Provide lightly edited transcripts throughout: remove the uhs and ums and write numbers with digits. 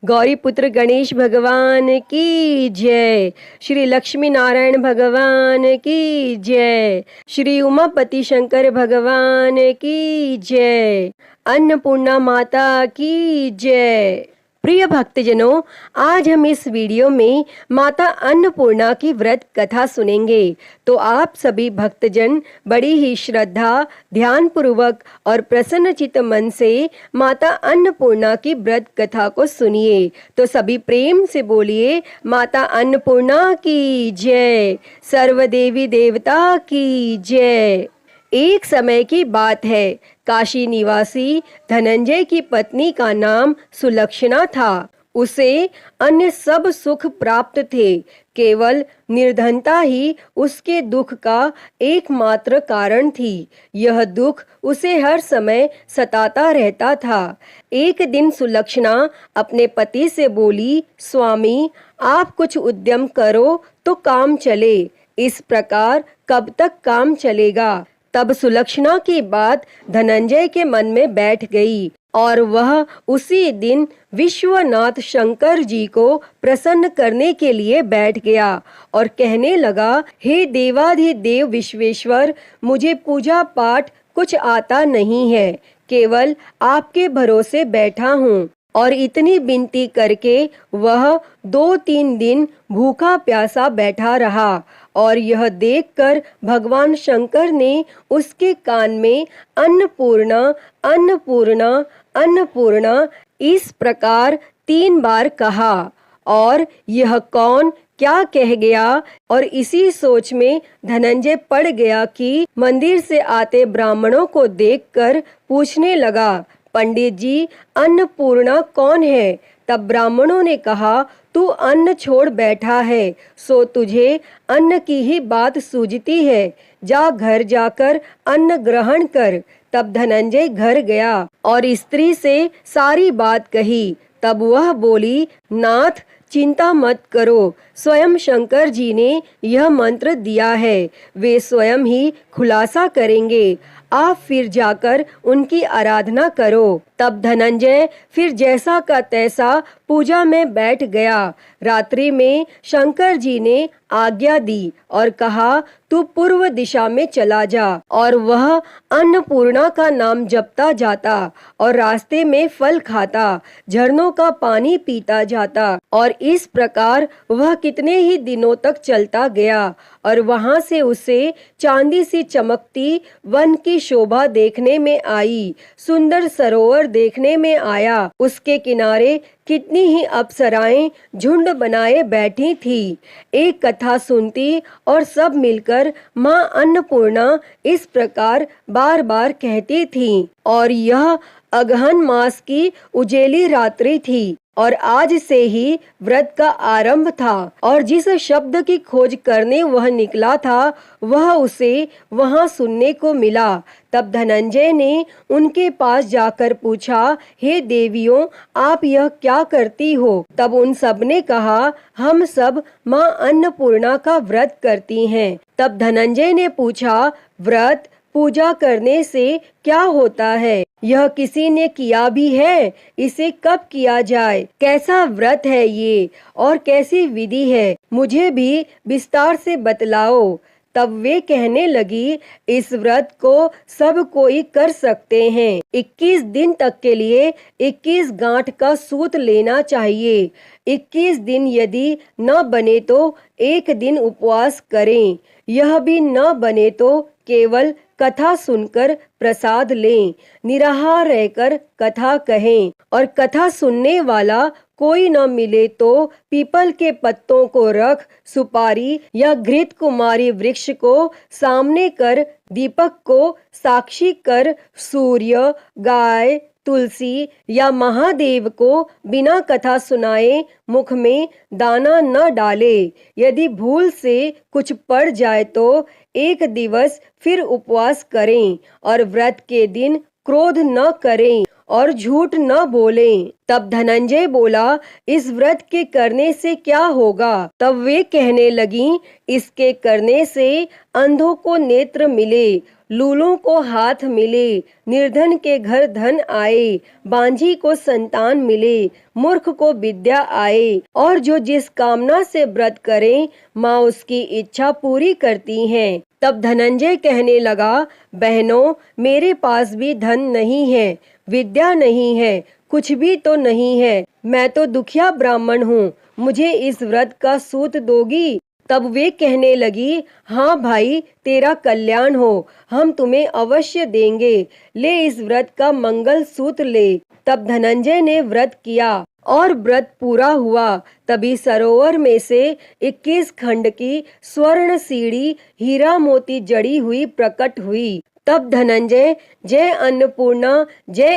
गौरी पुत्र गणेश भगवान की जय। श्री लक्ष्मी नारायण भगवान की जय। श्री उमापति शंकर भगवान की जय। अन्नपूर्णा माता की जय। प्रिय भक्तजनों, आज हम इस वीडियो में माता अन्नपूर्णा की व्रत कथा सुनेंगे। तो आप सभी भक्तजन बड़ी ही श्रद्धा, ध्यान पूर्वक और प्रसन्नचित्त मन से माता अन्नपूर्णा की व्रत कथा को सुनिए। तो सभी प्रेम से बोलिए, माता अन्नपूर्णा की जय, सर्व देवी देवता की जय। एक समय की बात है, काशी निवासी धनंजय की पत्नी का नाम सुलक्षणा था। उसे अन्य सब सुख प्राप्त थे, केवल निर्धनता ही उसके दुख का एकमात्र कारण थी। यह दुख उसे हर समय सताता रहता था। एक दिन सुलक्षणा अपने पति से बोली, स्वामी, आप कुछ उद्यम करो तो काम चले। इस प्रकार कब तक काम चलेगा? तब सुलक्षणा की बात धनंजय के मन में बैठ गई और वह उसी दिन विश्वनाथ शंकर जी को प्रसन्न करने के लिए बैठ गया और कहने लगा, हे देवाधिदेव विश्वेश्वर, मुझे पूजा पाठ कुछ आता नहीं है, केवल आपके भरोसे बैठा हूँ। और इतनी विनती करके वह 2-3 दिन भूखा प्यासा बैठा रहा और यह देखकर भगवान शंकर ने उसके कान में अन्नपूर्णा अन्नपूर्णा अन्नपूर्णा इस प्रकार 3 बार कहा। और यह कौन क्या कह गया? और इसी सोच में धनंजय पड़ गया कि मंदिर से आते ब्राह्मणों को देखकर पूछने लगा, पंडित जी, अन्नपूर्णा कौन है? तब ब्राह्मणों ने कहा, तू अन्न छोड़ बैठा है, सो तुझे अन्न की ही बात सूझती है। जा घर जाकर अन्न ग्रहण कर। तब धनंजय घर गया और स्त्री से सारी बात कही। तब वह बोली, नाथ, चिंता मत करो, स्वयं शंकर जी ने यह मंत्र दिया है, वे स्वयं ही खुलासा करेंगे। आप फिर जाकर उनकी आराधना करो। तब धनंजय फिर जैसा का तैसा पूजा में बैठ गया। रात्रि में शंकर जी ने आज्ञा दी और कहा, तू पूर्व दिशा में चला जा। और वह अन्नपूर्णा का नाम जपता जाता और रास्ते में फल खाता, झरनों का पानी पीता जाता। और इस प्रकार वह कितने ही दिनों तक चलता गया और वहां से उसे चांदी सी चमकती वन की शोभा देखने में आई, सुंदर सरोवर देखने में आया। उसके किनारे कितनी ही अप्सराएं झुंड बनाए बैठी थी, एक कथा सुनती और सब मिलकर माँ अन्नपूर्णा इस प्रकार बार बार कहती थी। और यह अगहन मास की उजेली रात्रि थी और आज से ही व्रत का आरंभ था। और जिस शब्द की खोज करने वह निकला था, वह उसे वहां सुनने को मिला। तब धनंजय ने उनके पास जाकर पूछा, हे देवियों, आप यह क्या करती हो? तब उन सब ने कहा, हम सब माँ अन्नपूर्णा का व्रत करती हैं। तब धनंजय ने पूछा, व्रत पूजा करने से क्या होता है? यह किसी ने किया भी है? इसे कब किया जाए? कैसा व्रत है ये और कैसी विधि है? मुझे भी विस्तार से बतलाओ। तब वे कहने लगी, इस व्रत को सब कोई कर सकते हैं। 21 दिन तक के लिए 21 गांठ का सूत लेना चाहिए। 21 दिन यदि न बने तो एक दिन उपवास करें। यह भी न बने तो केवल कथा सुनकर प्रसाद लें, निराहार रहकर कथा कहें। और कथा सुनने वाला कोई न मिले तो पीपल के पत्तों को रख, सुपारी या घृत कुमारी वृक्ष को सामने कर, दीपक को साक्षी कर, सूर्य, गाय, तुलसी या महादेव को बिना कथा सुनाए मुख में दाना न डाले। यदि भूल से कुछ पड़ जाए तो एक दिवस फिर उपवास करें और व्रत के दिन क्रोध न करें और झूठ न बोलें। तब धनंजय बोला, इस व्रत के करने से क्या होगा? तब वे कहने लगीं, इसके करने से अंधों को नेत्र मिले, लूलों को हाथ मिले, निर्धन के घर धन आए, बांझी को संतान मिले, मूर्ख को विद्या आए, और जो जिस कामना से व्रत करें माँ उसकी इच्छा पूरी करती हैं। तब धनंजय कहने लगा, बहनों, मेरे पास भी धन नहीं है, विद्या नहीं है, कुछ भी तो नहीं है, मैं तो दुखिया ब्राह्मण हूँ, मुझे इस व्रत का सूत दोगी? तब वे कहने लगी, हाँ भाई, तेरा कल्याण हो, हम तुम्हें अवश्य देंगे, ले इस व्रत का मंगल सूत्र ले। तब धनंजय ने व्रत किया और व्रत पूरा हुआ। तभी सरोवर में से 21 खंड की स्वर्ण सीढ़ी हीरा मोती जड़ी हुई प्रकट हुई। तब धनंजय जय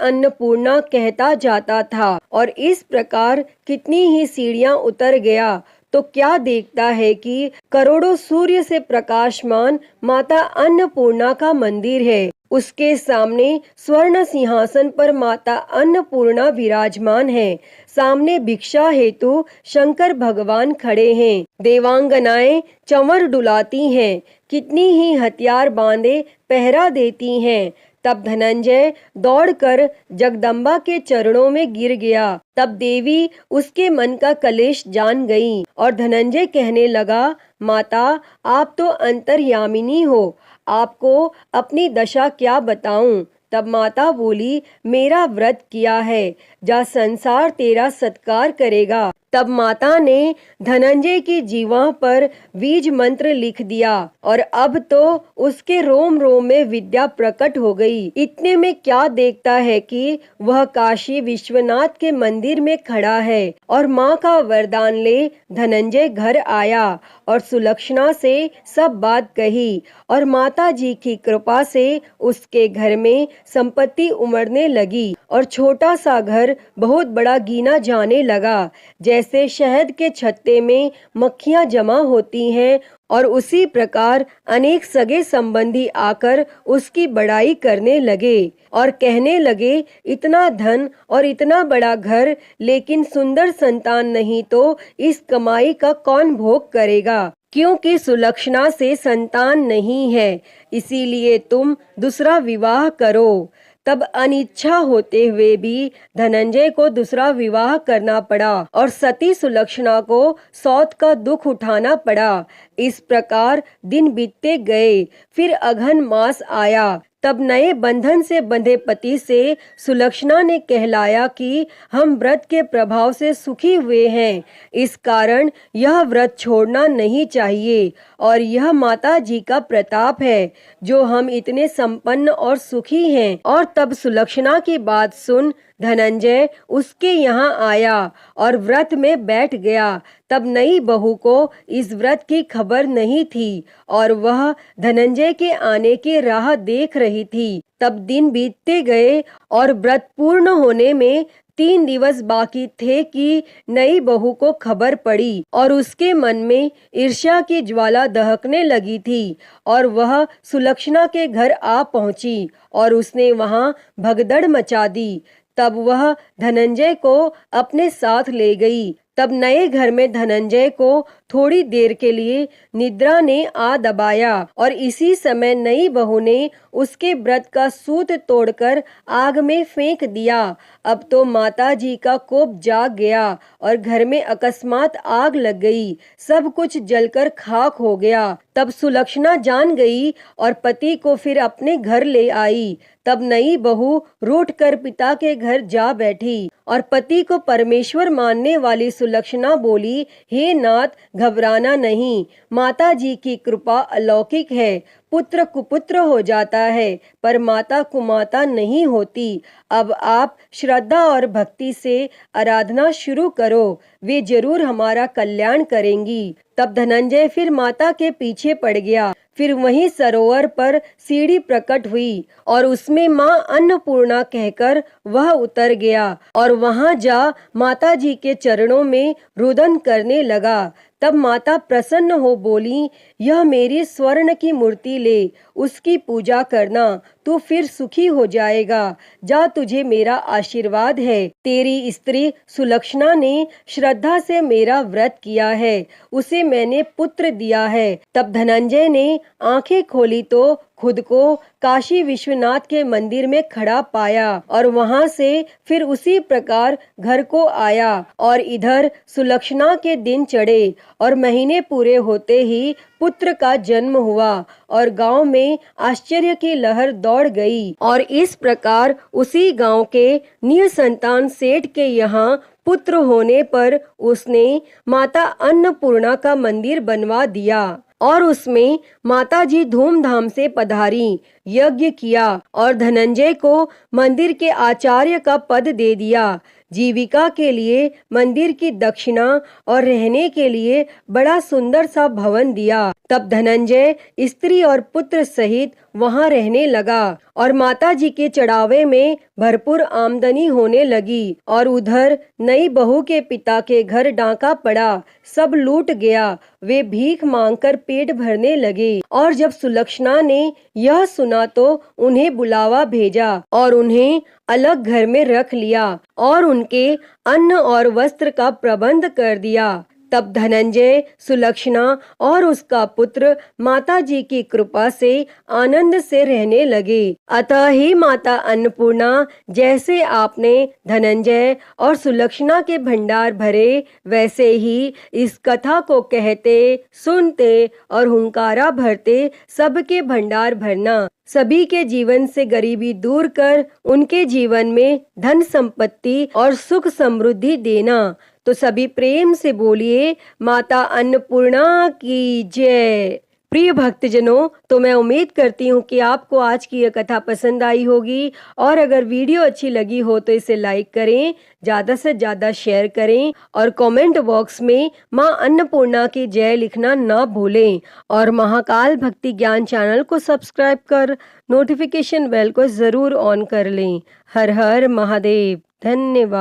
अन्नपूर्णा कहता जाता था और इस प्रकार कितनी ही सीढ़ियां उतर गया तो क्या देखता है कि करोड़ों सूर्य से प्रकाशमान माता अन्नपूर्णा का मंदिर है। उसके सामने स्वर्ण सिंहासन पर माता अन्नपूर्णा विराजमान है। सामने भिक्षा हेतु शंकर भगवान खड़े हैं। देवांगनाएं चंवर डुलाती हैं, कितनी ही हथियार बांधे पहरा देती हैं। तब धनंजय दौड़कर जगदम्बा के चरणों में गिर गया। तब देवी उसके मन का कलेश जान गई और धनंजय कहने लगा, माता, आप तो अंतर्यामिनी हो, आपको अपनी दशा क्या बताऊं? तब माता बोली, मेरा व्रत किया है, जा संसार तेरा सत्कार करेगा। तब माता ने धनंजय की जीवा पर बीज मंत्र लिख दिया और अब तो उसके रोम रोम में विद्या प्रकट हो गई। इतने में क्या देखता है कि वह काशी विश्वनाथ के मंदिर में खड़ा है और माँ का वरदान ले धनंजय घर आया और सुलक्षणा से सब बात कही और माता जी की कृपा से उसके घर में संपत्ति उमड़ने लगी और छोटा सा घर बहुत बड़ा गिना जाने लगा। जैसे शहद के छत्ते में मक्खियां जमा होती हैं और उसी प्रकार अनेक सगे संबंधी आकर उसकी बड़ाई करने लगे और कहने लगे, इतना धन और इतना बड़ा घर, लेकिन सुंदर संतान नहीं तो इस कमाई का कौन भोग करेगा? क्योंकि सुलक्षणा से संतान नहीं है, इसीलिए तुम दूसरा विवाह करो। तब अनिच्छा होते हुए भी धनंजय को दूसरा विवाह करना पड़ा और सती सुलक्षणा को सौत का दुख उठाना पड़ा। इस प्रकार दिन बीतते गए। फिर अघन मास आया। तब नए बंधन से बंधे पति से सुलक्षणा ने कहलाया कि हम व्रत के प्रभाव से सुखी हुए हैं, इस कारण यह व्रत छोड़ना नहीं चाहिए और यह माता जी का प्रताप है जो हम इतने संपन्न और सुखी हैं। और तब सुलक्षणा की बात सुन धनंजय उसके यहाँ आया और व्रत में बैठ गया। तब नई बहू को इस व्रत की खबर नहीं थी और वह धनंजय के आने की राह देख रही थी। तब दिन बीतते गए और व्रत पूर्ण होने में 3 दिवस बाकी थे कि नई बहू को खबर पड़ी और उसके मन में ईर्ष्या की ज्वाला दहकने लगी थी और वह सुलक्षणा के घर आ पहुंची और उसने वहां भगदड़ मचा दी। तब वह धनंजय को अपने साथ ले गई। तब नए घर में धनंजय को थोड़ी देर के लिए निद्रा ने आ दबाया और इसी समय नई बहू ने उसके व्रत का सूत तोड़कर आग में फेंक दिया। अब तो माता जी का कोप जाग गया और घर में अकस्मात आग लग गई, सब कुछ जलकर खाक हो गया। तब सुलक्षणा जान गई और पति को फिर अपने घर ले आई। तब नई बहू रूठ कर पिता के घर जा बैठी और पति को परमेश्वर मानने वाली सुलक्षणा बोली, हे नाथ, घबराना नहीं, माता जी की कृपा अलौकिक है। पुत्र कुपुत्र हो जाता है पर माता कुमाता नहीं होती। अब आप श्रद्धा और भक्ति से आराधना शुरू करो, वे जरूर हमारा कल्याण करेंगी। तब धनंजय फिर माता के पीछे पड़ गया। फिर वहीं सरोवर पर सीढ़ी प्रकट हुई और उसमें माँ अन्नपूर्णा कहकर वह उतर गया और वहां जा माता जी के चरणों में रुदन करने लगा। तब माता प्रसन्न हो बोली, यह मेरी स्वर्ण की मूर्ति ले, उसकी पूजा करना, तू फिर सुखी हो जाएगा। जा, तुझे मेरा आशीर्वाद है। तेरी स्त्री सुलक्षणा ने श्रद्धा से मेरा व्रत किया है, उसे मैंने पुत्र दिया है। तब धनंजय ने आंखें खोली तो खुद को काशी विश्वनाथ के मंदिर में खड़ा पाया और वहां से फिर उसी प्रकार घर को आया। और इधर सुलक्षणा के दिन चढ़े और महीने पूरे होते ही पुत्र का जन्म हुआ और गांव में आश्चर्य की लहर दौड़ गई। और इस प्रकार उसी गांव के निसंतान सेठ के यहाँ पुत्र होने पर उसने माता अन्नपूर्णा का मंदिर बनवा दिया और उसमें माताजी धूमधाम से पधारी, यज्ञ किया और धनंजय को मंदिर के आचार्य का पद दे दिया। जीविका के लिए मंदिर की दक्षिणा और रहने के लिए बड़ा सुंदर सा भवन दिया। तब धनंजय स्त्री और पुत्र सहित वहां रहने लगा और माताजी के चढ़ावे में भरपूर आमदनी होने लगी। और उधर नई बहू के पिता के घर डाका पड़ा, सब लूट गया। वे भीख मांगकर पेट भरने लगे। और जब सुलक्षणा ने यह सुना तो उन्हें बुलावा भेजा और उन्हें अलग घर में रख लिया और उनके अन्न और वस्त्र का प्रबंध कर दिया। तब धनंजय, सुलक्षणा और उसका पुत्र माताजी की कृपा से आनंद से रहने लगे। अतः ही माता अन्नपूर्णा, जैसे आपने धनंजय और सुलक्षणा के भंडार भरे, वैसे ही इस कथा को कहते, सुनते और हुंकारा भरते सबके भंडार भरना। सभी के जीवन से गरीबी दूर कर उनके जीवन में धन संपत्ति और सुख समृद्धि देना। तो सभी प्रेम से बोलिए, माता अन्नपूर्णा की जय। प्रिय भक्तजनों, तो मैं उम्मीद करती हूँ कि आपको आज की यह कथा पसंद आई होगी और अगर वीडियो अच्छी लगी हो तो इसे लाइक करें, ज़्यादा से ज़्यादा शेयर करें और कमेंट बॉक्स में माँ अन्नपूर्णा की जय लिखना ना भूलें। और महाकाल भक्ति ज्ञान चैनल को सब्सक्राइब कर नोटिफिकेशन बेल को ज़रूर ऑन कर लें। हर हर महादेव। धन्यवाद।